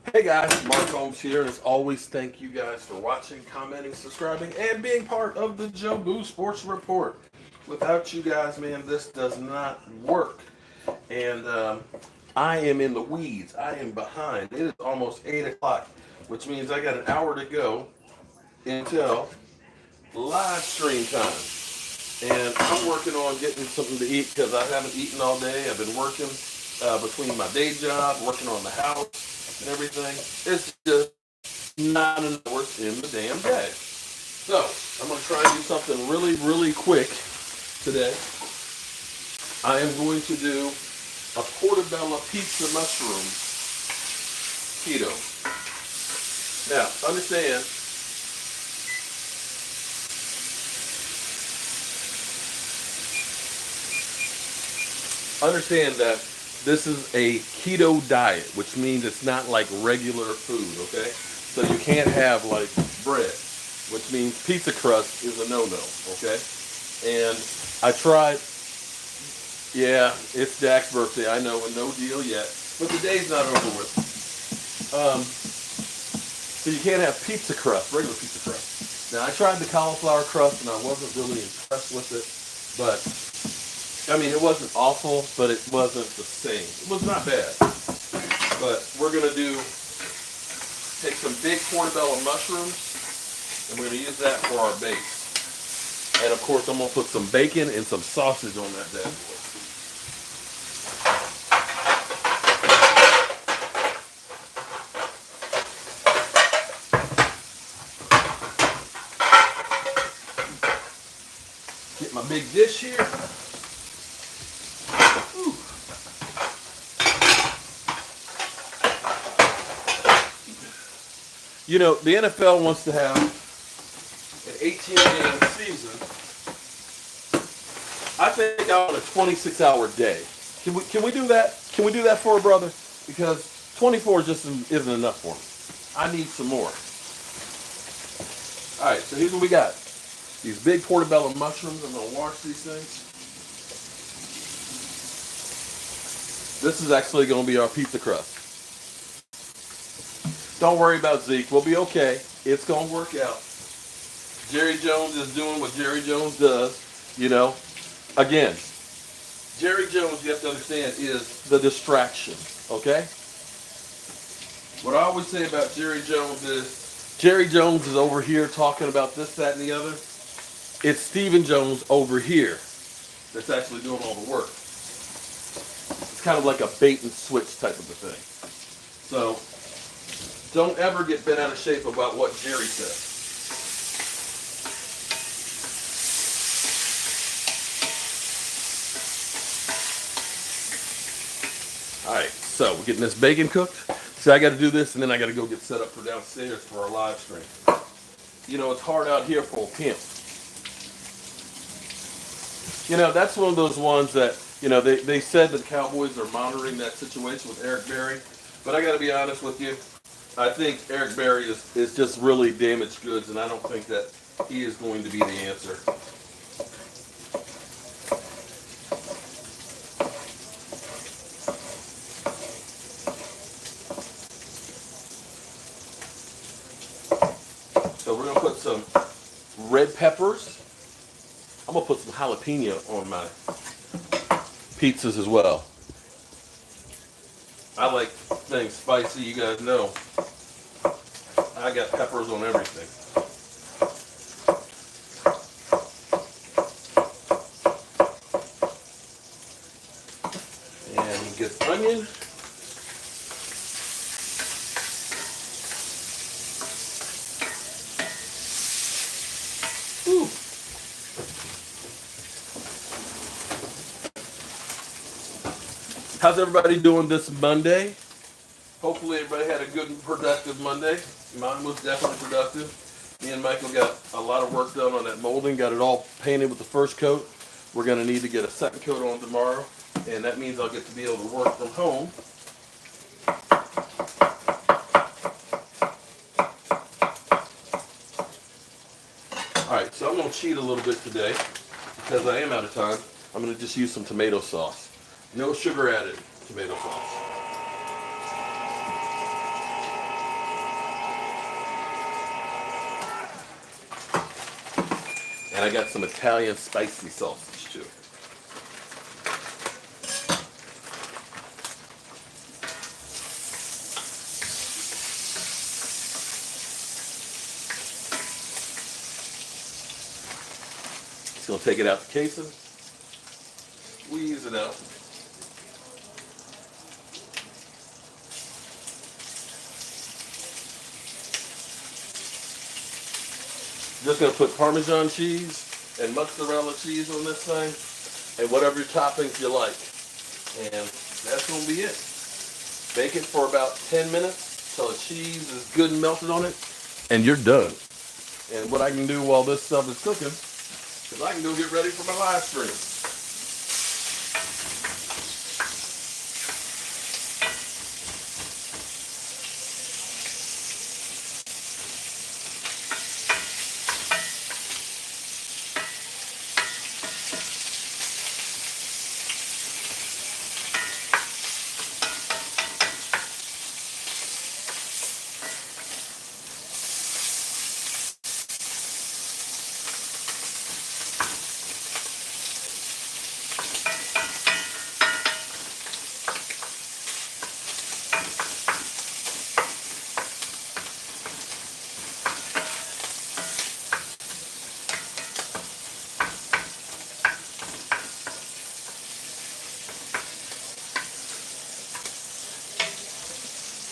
Hey guys, Mark Holmes here, and as always, thank you guys for watching, commenting, subscribing, and being part of the Jobu Sports Report. Without you guys, man, this does not work. And I am in the weeds. I am behind. It is almost 8 o'clock, which means I got an hour to go until live stream time. And I'm working on getting something to eat because I haven't eaten all day. I've been working between my day job, working on the house, and everything. It's just not enough hours in the damn day. So I'm going to try and do something really, really quick today. I am going to do a Portabella Pizza mushroom keto. Now, understand that this is a keto diet, which means it's not like regular food, okay? So you can't have like bread, which means pizza crust is a no-no, okay? And I tried, yeah, it's Dak's birthday, I know, and no deal yet, but the day's not over with. So you can't have pizza crust, regular pizza crust. Now I tried the cauliflower crust and I wasn't really impressed with it, but I mean, it wasn't awful, but it wasn't the same. It was not bad. But we're going to take some big portobello mushrooms, and we're going to use that for our base. And of course, I'm going to put some bacon and some sausage on that bad boy. Get my big dish here. You know, the NFL wants to have an 18-game season. I think I want a 26-hour day. Can we do that? Can we do that for a brother? Because 24 just isn't enough for me. I need some more. All right, so here's what we got. These big portobello mushrooms. I'm going to wash these things. This is actually going to be our pizza crust. Don't worry about Zeke. We'll be okay. It's going to work out. Jerry Jones is doing what Jerry Jones does. You know, again, Jerry Jones, you have to understand, is the distraction. Okay? What I always say about Jerry Jones is over here talking about this, that, and the other. It's Stephen Jones over here that's actually doing all the work. It's kind of like a bait and switch type of a thing. So, don't ever get bent out of shape about what Jerry says. All right, so we're getting this bacon cooked. So I got to do this, and then I got to go get set up for downstairs for our live stream. You know, it's hard out here for him. You know, that's one of those ones that, you know, they said that the Cowboys are monitoring that situation with Eric Berry. But I got to be honest with you. I think Eric Berry is just really damaged goods, and I don't think that he is going to be the answer. So we're going to put some red peppers. I'm going to put some jalapeno on my pizzas as well. I like things spicy, you guys know. I got peppers on everything. And get onion. Ooh. How's everybody doing this Monday? Hopefully everybody had a good and productive Monday. Mine was definitely productive. Me and Michael got a lot of work done on that molding, got it all painted with the first coat. We're going to need to get a second coat on tomorrow, and that means I'll get to be able to work from home. Alright, so I'm going to cheat a little bit today because I am out of time. I'm going to just use some tomato sauce. No sugar added tomato sauce. And I got some Italian spicy sausage too. Just gonna take it out the casing, squeeze it out. Just gonna put Parmesan cheese and mozzarella cheese on this thing, and whatever your toppings you like. And that's gonna be it. Bake it for about 10 minutes till the cheese is good and melted on it, and you're done. And what I can do while this stuff is cooking is I can go get ready for my live stream.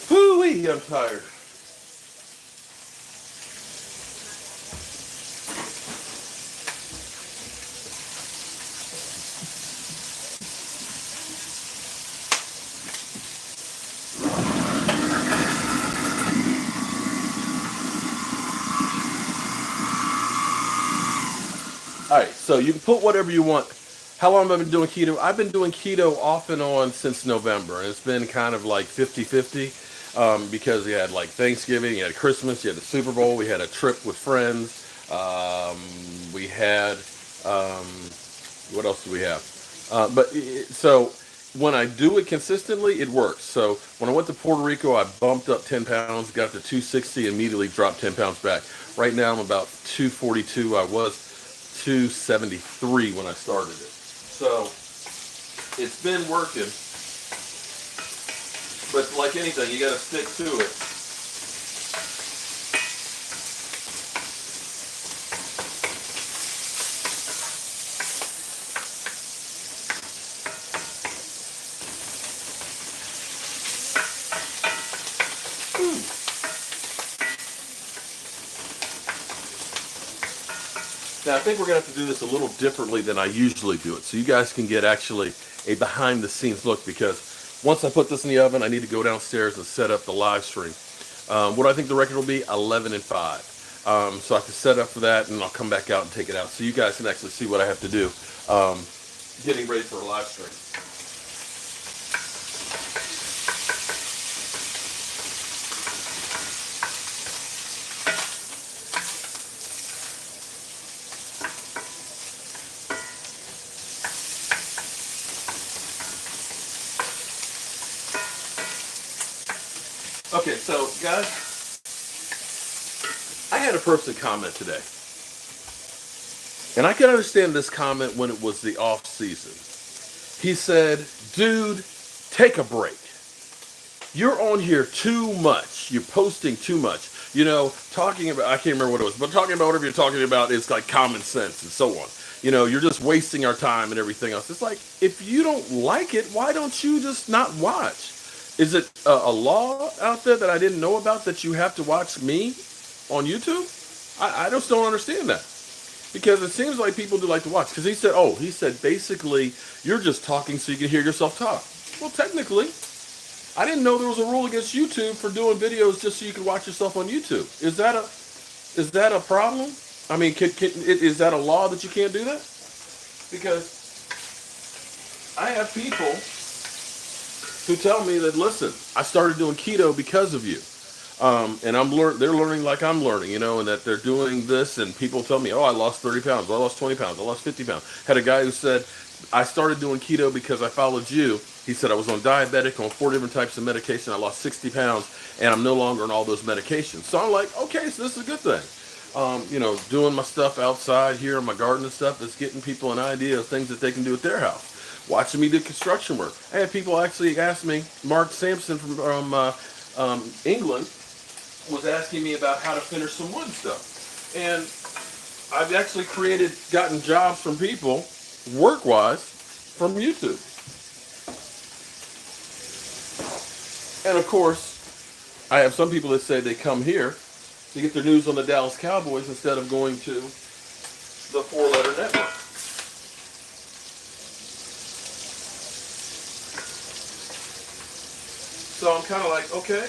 Whoo-wee, I'm tired. All right, so you can put whatever you want. How long have I been doing keto? I've been doing keto off and on since November, and it's been kind of like 50-50 because you had like Thanksgiving, you had Christmas, you had the Super Bowl, we had a trip with friends, we had, what else do we have? So when I do it consistently, it works. So when I went to Puerto Rico, I bumped up 10 pounds, got to 260, immediately dropped 10 pounds back. Right now I'm about 242. I was 273 when I started it. So it's been working, but like anything, you got to stick to it. Now, I think we're going to have to do this a little differently than I usually do it, so you guys can get actually a behind-the-scenes look, because once I put this in the oven, I need to go downstairs and set up the live stream. What I think the record will be, 11 and 5. So I can set up for that, and I'll come back out and take it out, so you guys can actually see what I have to do getting ready for a live stream. Okay, so guys, I had a person comment today, and I can understand this comment when it was the off season. He said, dude, take a break. You're on here too much. You're posting too much. You know, talking about, I can't remember what it was, but talking about whatever you're talking about is like common sense and so on. You know, you're just wasting our time and everything else. It's like, if you don't like it, why don't you just not watch? Is it a law out there that I didn't know about that you have to watch me on YouTube? I just don't understand that. Because it seems like people do like to watch. Because he said basically you're just talking so you can hear yourself talk. Well, technically, I didn't know there was a rule against YouTube for doing videos just so you can watch yourself on YouTube. Is that a problem? I mean, is that a law that you can't do that? Because I have people who tell me that, listen, I started doing keto because of you. And they're learning like I'm learning, you know, and that they're doing this, and people tell me, oh, I lost 30 pounds, I lost 20 pounds, I lost 50 pounds. Had a guy who said, I started doing keto because I followed you. He said, I was on diabetic, on 4 different types of medication, I lost 60 pounds, and I'm no longer on all those medications. So I'm like, okay, so this is a good thing. doing my stuff outside here in my garden and stuff, is getting people an idea of things that they can do at their house. Watching me do construction work. I had people actually ask me, Mark Sampson from England was asking me about how to finish some wood stuff. And I've actually gotten jobs from people, work-wise, from YouTube. And of course, I have some people that say they come here to get their news on the Dallas Cowboys instead of going to the four-letter network. So I'm kind of like, okay,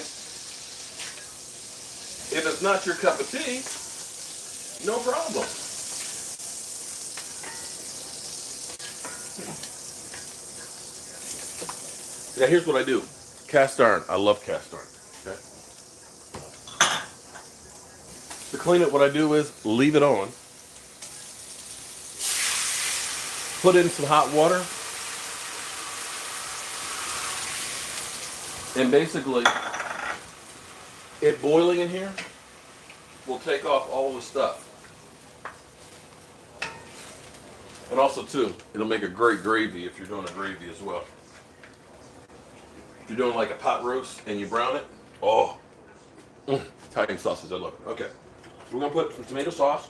if it's not your cup of tea, no problem. Now here's what I do. Cast iron. I love cast iron. Okay. To clean it, what I do is leave it on. Put in some hot water. And basically, it boiling in here will take off all the stuff. And also, too, it'll make a great gravy if you're doing a gravy as well. If you're doing like a pot roast and you brown it, oh, Italian sausage, I love it. Okay, so we're going to put some tomato sauce.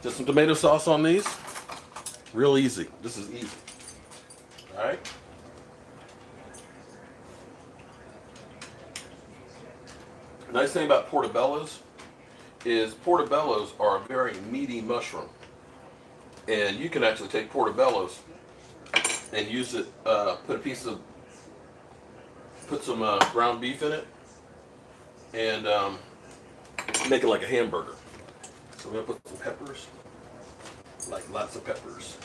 Just some tomato sauce on these. Real easy. This is easy. All right. The nice thing about portabellas is portabellas are a very meaty mushroom. And you can actually take portabellas and use it, put some ground beef in it and make it like a hamburger. So we're gonna put some peppers, like lots of peppers.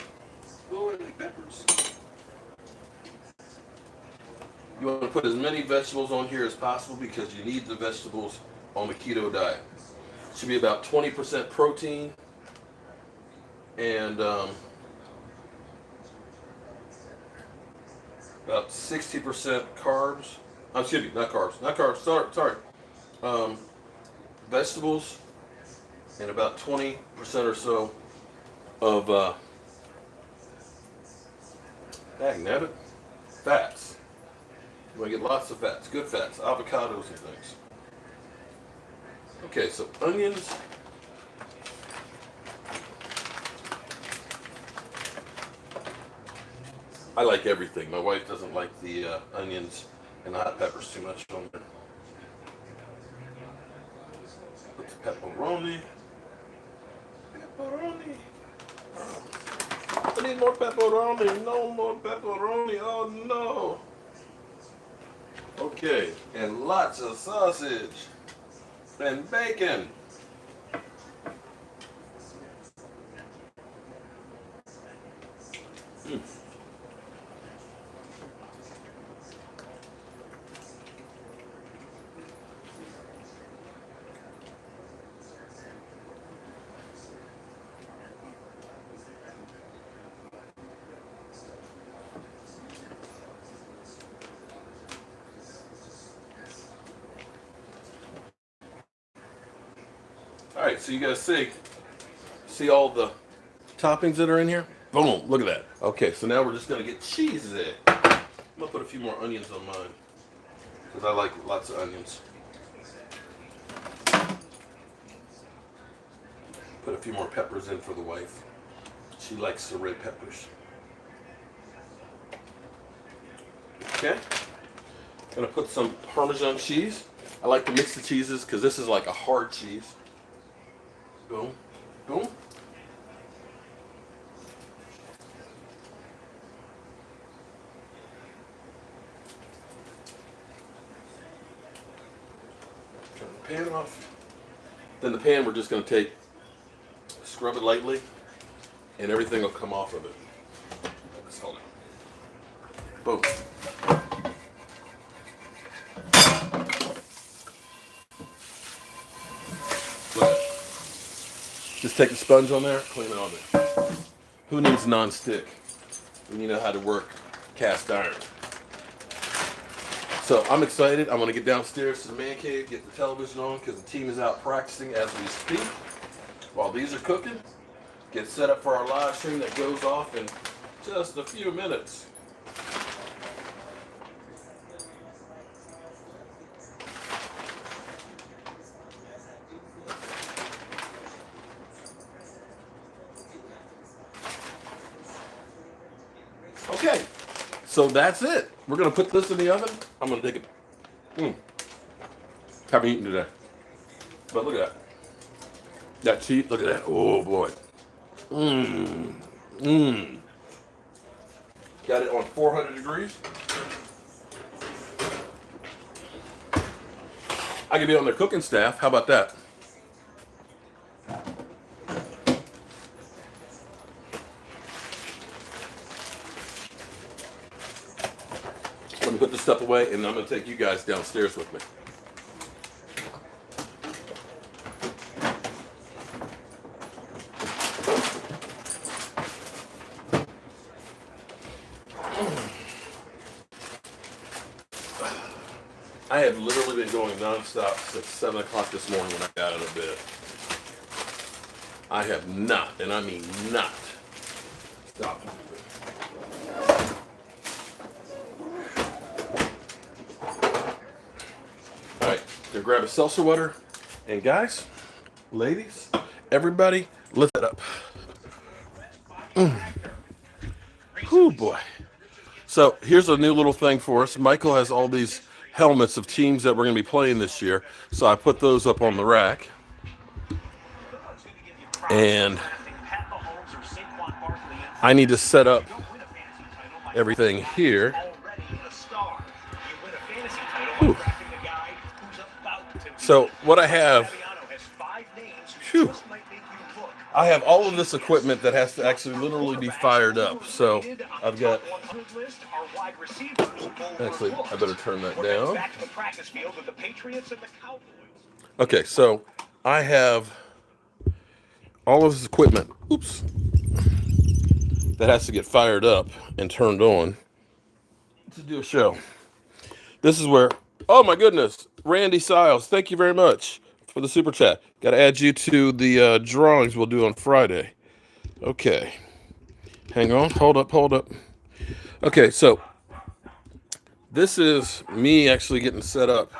Oh, I like peppers. You want to put as many vegetables on here as possible because you need the vegetables on the keto diet. It should be about 20% protein and about 60% carbs. Excuse me, not carbs. Sorry. Vegetables and about 20% or so of fats. You want to get lots of fats, good fats, avocados and things. Okay, so onions. I like everything. My wife doesn't like the onions and the hot peppers too much on there. Put some pepperoni. I need more pepperoni. No more pepperoni. Oh no. Okay, and lots of sausage and bacon. All right, so you guys see all the toppings that are in here? Boom, look at that. Okay, so now we're just gonna get cheese there. I'm gonna put a few more onions on mine because I like lots of onions. Put a few more peppers in for the wife. She likes the red peppers. Okay, gonna put some Parmesan cheese. I like to mix the cheeses because this is like a hard cheese. Boom, boom. Turn the pan off. Then the pan we're just going to scrub it lightly, and everything will come off of it. Let's hold it. Boom. Just take the sponge on there, clean it on there. Who needs non-stick? and you know how to work cast iron. So I'm excited. I'm going to get downstairs to the man cave, get the television on because the team is out practicing as we speak. While these are cooking, get set up for our live stream that goes off in just a few minutes. Okay, so that's it. We're going to put this in the oven. I'm going to take it. Haven't eaten today. But look at that. That cheese, look at that. Oh, boy. Got it on 400 degrees. I could be on the cooking staff. How about that? Let me put this stuff away, and I'm going to take you guys downstairs with me. I have literally been going nonstop since 7 o'clock this morning when I got out of bed. I have not, and I mean not, stopped. All right, gonna grab a seltzer water, and guys, ladies, everybody, lift it up. Oh boy. So here's a new little thing for us. Michael has all these helmets of teams that we're going to be playing this year. So I put those up on the rack. And I need to set up everything here. Whew. So what I have, I have all of this equipment that has to actually literally be fired up. So I've got, actually, I better turn that down. Okay, so I have all of this equipment, that has to get fired up and turned on to do a show. This is where, oh my goodness, Randy Siles, thank you very much for the super chat. Got to add you to the drawings we'll do on Friday. Okay, hang on, hold up. Okay, so this is me actually getting set up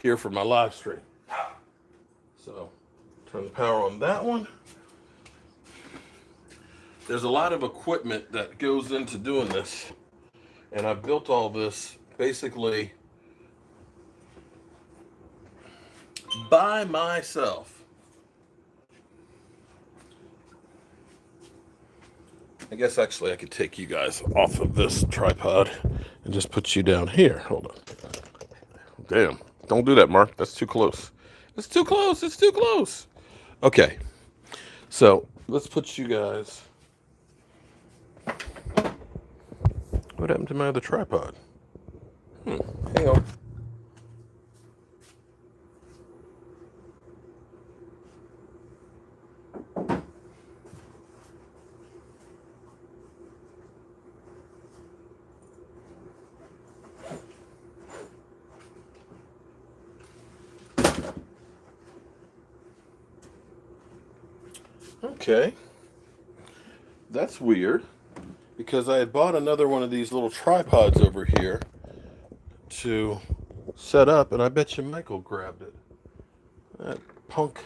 here for my live stream. So turn the power on that one. There's a lot of equipment that goes into doing this, and I've built all this basically by myself. I guess actually I could take you guys off of this tripod and just put you down here. Hold on. Damn. Don't do that, Mark. That's too close. It's too close. Okay. So let's put you guys. What happened to my other tripod? Hang on. Okay. That's weird, because I had bought another one of these little tripods over here to set up, and I bet you Michael grabbed it. That punk.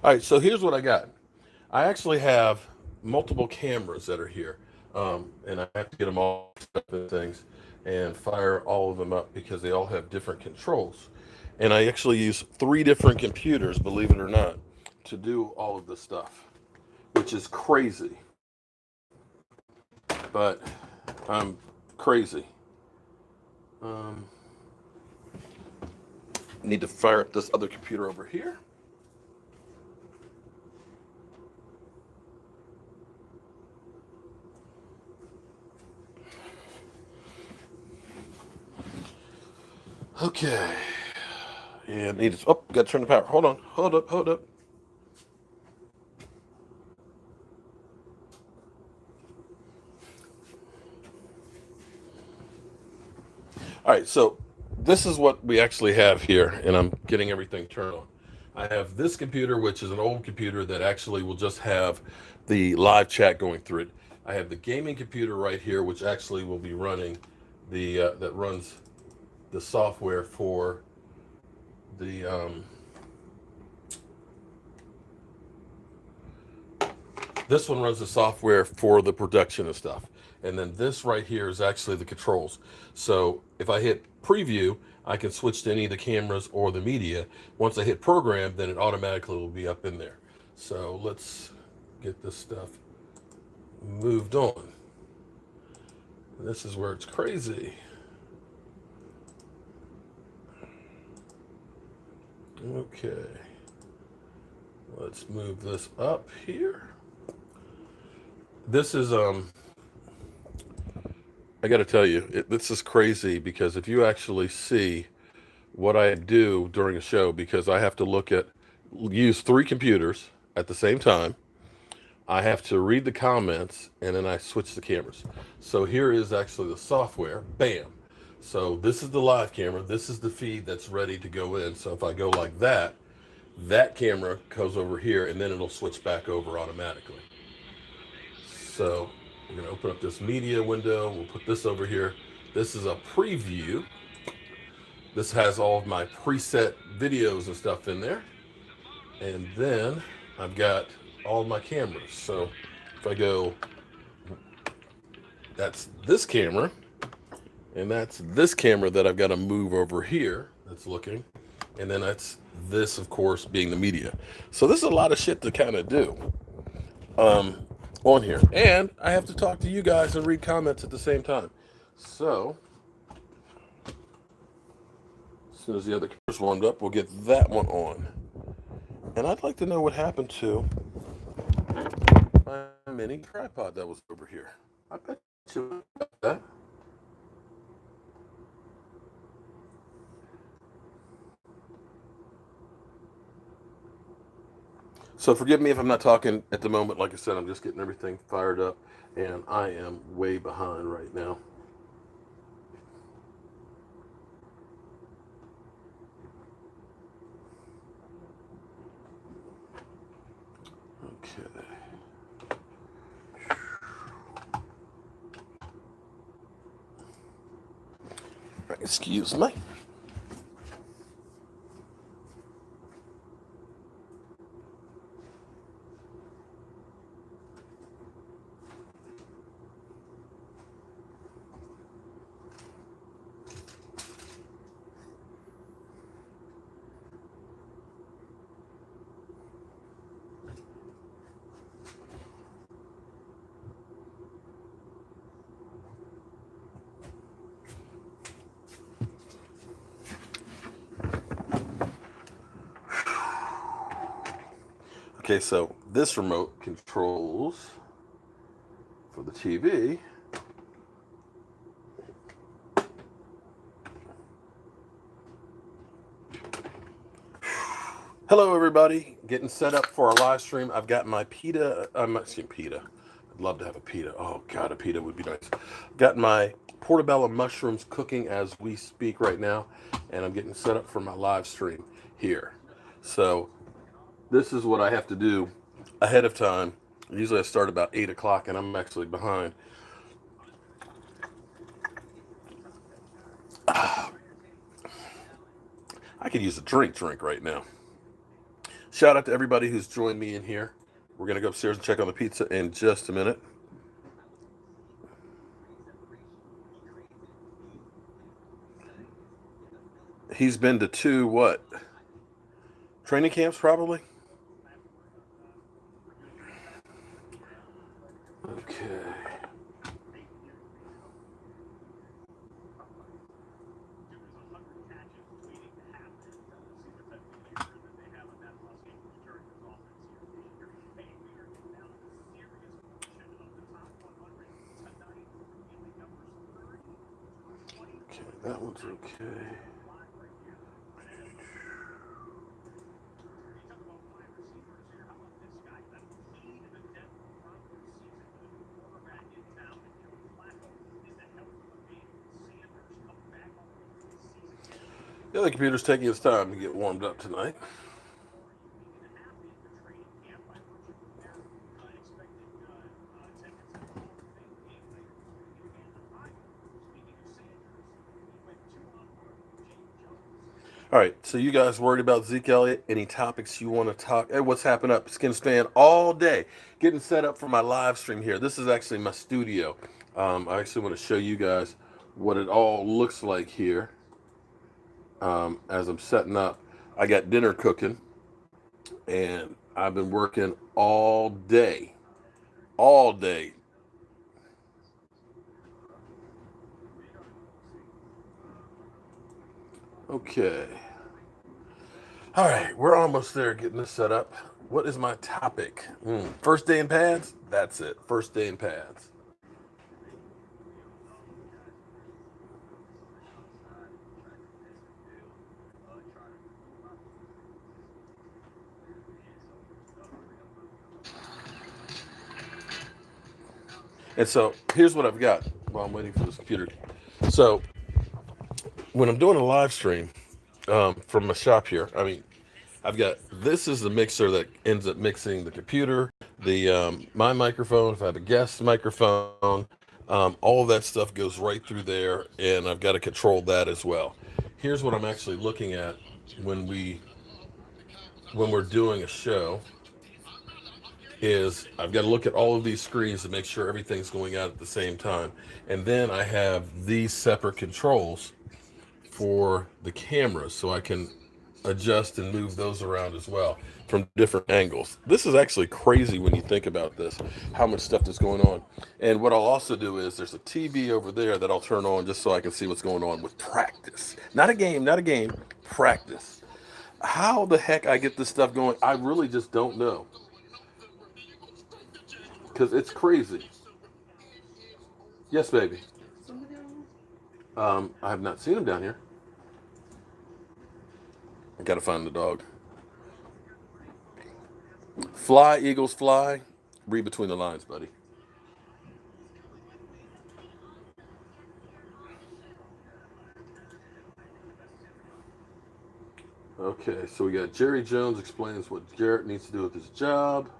All right, so here's what I got. I actually have multiple cameras that are here, and I have to get them all set up and things and fire all of them up because they all have different controls. And I actually use 3 different computers, believe it or not, to do all of this stuff, which is crazy. But I'm crazy. Need to fire up this other computer over here. Okay. Yeah, need to. Oh, got to turn the power. Hold on. Hold up. All right, so this is what we actually have here, and I'm getting everything turned on. I have this computer, which is an old computer that actually will just have the live chat going through it. I have the gaming computer right here, which actually will be running that runs the software for the this one runs the software for the production and stuff. And then this right here is actually the controls. So if I hit preview, I can switch to any of the cameras or the media. Once I hit program, then it automatically will be up in there. So let's get this stuff moved on. This is where it's crazy. Okay. Let's move this up here. This is I got to tell you, this is crazy because if you actually see what I do during a show, because I have to use three computers at the same time. I have to read the comments and then I switch the cameras. So here is actually the software. Bam. So this is the live camera. This is the feed that's ready to go in. So if I go like that, that camera goes over here and then it'll switch back over automatically. So we're going to open up this media window. We'll put this over here. This is a preview. This has all of my preset videos and stuff in there. And then I've got all of my cameras. So if I go, that's this camera, and that's this camera that I've got to move over here that's looking. And then that's this, of course, being the media. So this is a lot of shit to kind of do on here. And I have to talk to you guys and read comments at the same time. So as soon as the other camera's warmed up, we'll get that one on. And I'd like to know what happened to my mini tripod that was over here. I bet you got that. So forgive me if I'm not talking at the moment. Like I said, I'm just getting everything fired up, and I am way behind right now. Okay. Excuse me. Okay, so this remote controls for the TV. Hello, everybody. Getting set up for our live stream. I've got my pita. I'm not saying pita. I'd love to have a pita. Oh, God, a pita would be nice. Got my portabella mushrooms cooking as we speak right now, and I'm getting set up for my live stream here. So this is what I have to do ahead of time. Usually I start about 8 o'clock, and I'm actually behind. I could use a drink right now. Shout out to everybody who's joined me in here. We're going to go upstairs and check on the pizza in just a minute. He's been to two, what? Training camps, probably? Okay. Okay, that one's okay. Yeah, the computer's taking its time to get warmed up tonight. All right, so you guys worried about Zeke Elliott? Any topics you want to talk? Hey, what's happened up Skins fan all day? Getting set up for my live stream here. This is actually my studio. I actually want to show you guys what it all looks like here as I'm setting up. I got dinner cooking, and I've been working all day. All day. Okay. All right, we're almost there getting this set up. What is my topic? First day in pads? That's it. First day in pads. And so here's what I've got while I'm waiting for this computer. So when I'm doing a live stream from my shop here, I mean, I've got this is the mixer that ends up mixing the computer, the my microphone. If I have a guest microphone, all of that stuff goes right through there, and I've got to control that as well. Here's what I'm actually looking at when we're doing a show. Is I've got to look at all of these screens to make sure everything's going out at the same time. And then I have these separate controls for the cameras so I can adjust and move those around as well from different angles. This is actually crazy when you think about this, how much stuff is going on. And what I'll also do is there's a TV over there that I'll turn on just so I can see what's going on with practice. Not a game, not a game, practice. How the heck I get this stuff going, I really just don't know. Because it's crazy. Yes, baby. I have not seen him down here. I gotta find the dog. Fly, Eagles, fly. Read between the lines, buddy. Okay, so we got Jerry Jones explains what Garrett needs to do with his job.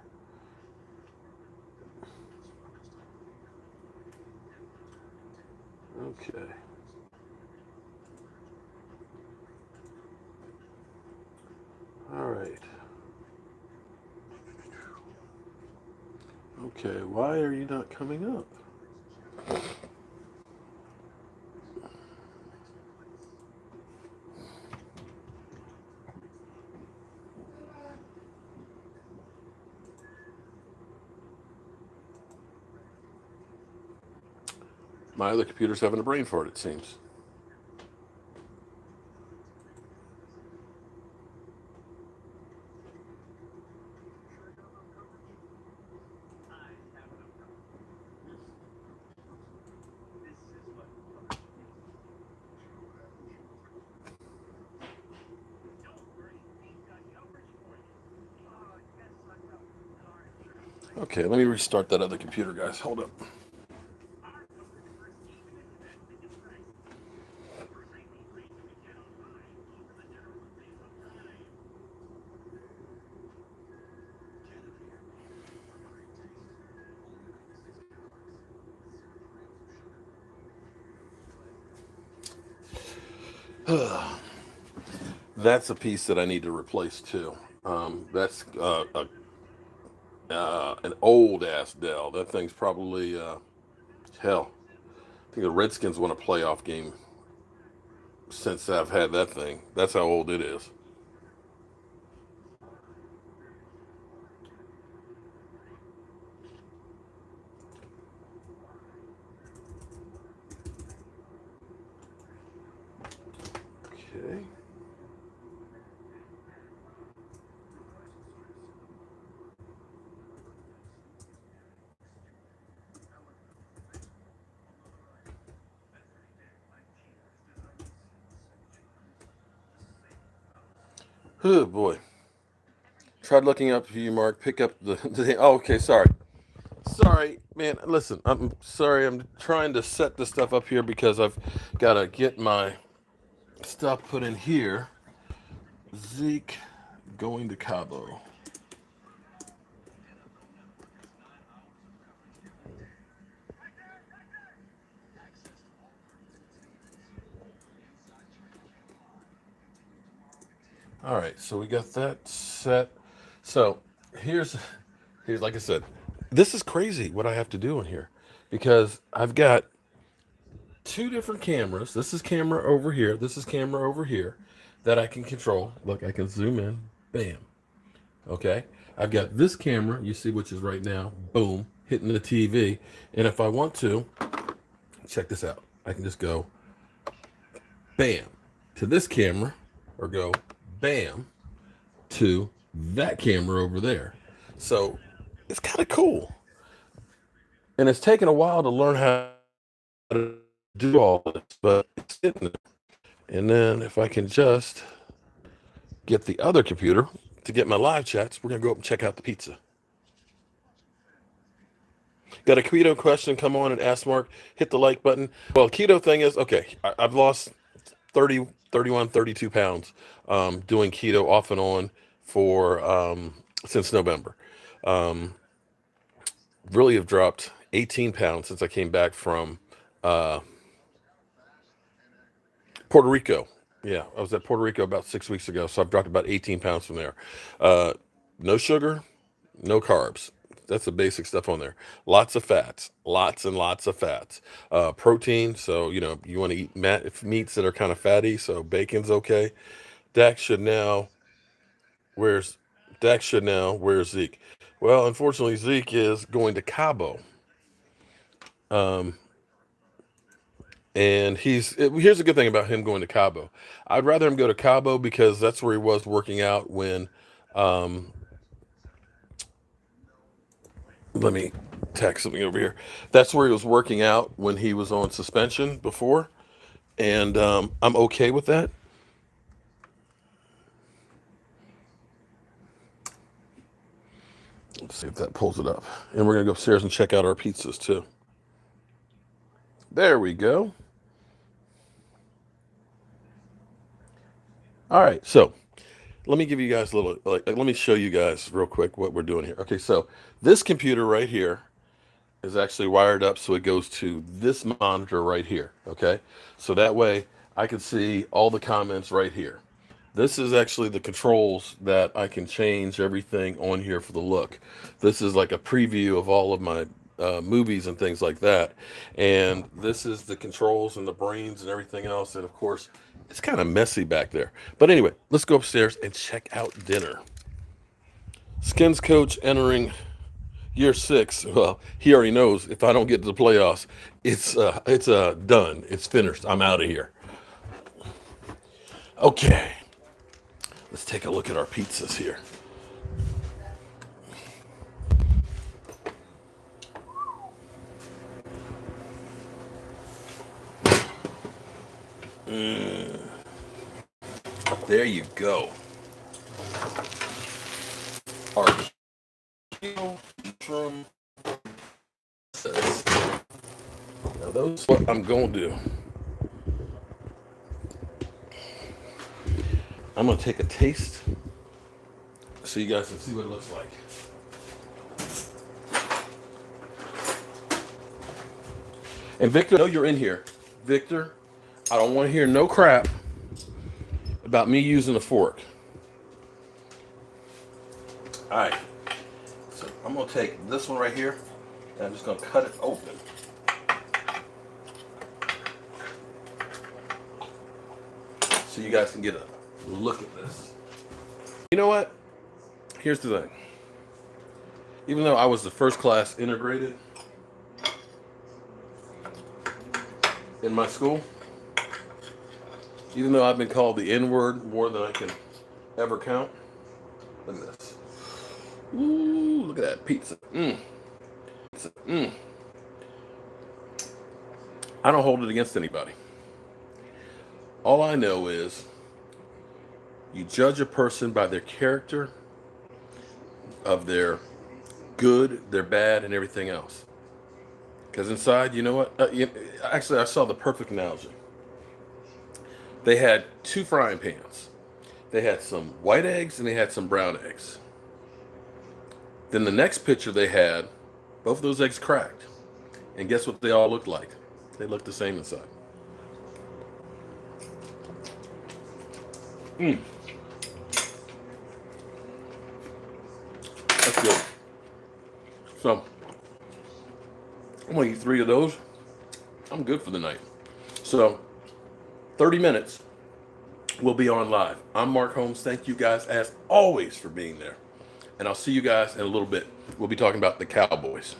Okay. All right. Okay, why are you not coming up? My other computer's having a brain fart, it seems. Okay, let me restart that other computer, guys. Hold up. That's a piece that I need to replace too. That's an old ass Dell. That thing's probably hell. I think the Redskins won a playoff game since I've had that thing. That's how old it is. Okay. Oh boy. Tried looking up for you, Mark. Pick up the oh, okay, sorry. Sorry, man. Listen, I'm sorry. I'm trying to set this stuff up here because I've got to get my stuff put in here. Zeke going to Cabo. All right, so we got that set. So here's like I said, this is crazy what I have to do in here because I've got two different cameras. This is camera over here. This is camera over here that I can control. Look, I can zoom in. Bam. Okay. I've got this camera, you see, which is right now, boom, hitting the TV. And if I want to, check this out. I can just go bam to this camera or go bam to that camera over there. So it's kind of cool. And it's taken a while to learn how to do all this, but it's getting there. And then if I can just get the other computer to get my live chats, we're going to go up and check out the pizza. Got a keto question? Come on and ask Mark. Hit the like button. Well, keto thing is, okay, I've lost 30, 31, 32 pounds doing keto off and on for since November. Really have dropped 18 pounds since I came back from Puerto Rico. Yeah, I was at Puerto Rico about 6 weeks ago, so I've dropped about 18 pounds from there. No sugar, no carbs. That's the basic stuff on there. Lots of fats, lots and lots of fats. Protein, so you want to eat meats that are kind of fatty, so bacon's okay. Dax should now, where's Dax should now, where's Zeke? Well, unfortunately, Zeke is going to Cabo. And here's a good thing about him going to Cabo. I'd rather him go to Cabo because that's where he was working out when, let me tack something over here. That's where he was working out when he was on suspension before. And I'm okay with that. Let's see if that pulls it up. And we're going to go upstairs and check out our pizzas too. There we go. All right, so let me give you guys a little, let me show you guys real quick what we're doing here. Okay, so this computer right here is actually wired up so it goes to this monitor right here. Okay, so that way I can see all the comments right here. This is actually the controls that I can change everything on here for the look. This is like a preview of all of my movies and things like that. And this is the controls and the brains and everything else. And of course, it's kind of messy back there. But anyway, let's go upstairs and check out dinner. Skins coach entering year 6. Well, he already knows if I don't get to the playoffs, it's done. It's finished. I'm out of here. Okay. Let's take a look at our pizzas here. There you go. Our keto mushroom. Now those what I'm going to do. I'm going to take a taste so you guys can see what it looks like. And Victor, I know you're in here. Victor, I don't want to hear no crap about me using a fork. All right. So I'm going to take this one right here and I'm just going to cut it open. So you guys can get a look at this. You know what? Here's the thing. Even though I was the first class integrated in my school, even though I've been called the N-word more than I can ever count, look at this. Ooh, look at that pizza. Pizza. I don't hold it against anybody. All I know is you judge a person by their character, of their good, their bad, and everything else. Because inside, you know what? Actually, I saw the perfect analogy. They had 2 frying pans. They had some white eggs and they had some brown eggs. Then the next picture they had, both of those eggs cracked. And guess what they all looked like? They looked the same inside. That's good. So, I'm going to eat 3 of those. I'm good for the night. So, 30 minutes, we'll be on live. I'm Mark Holmes. Thank you guys, as always, for being there. And I'll see you guys in a little bit. We'll be talking about the Cowboys.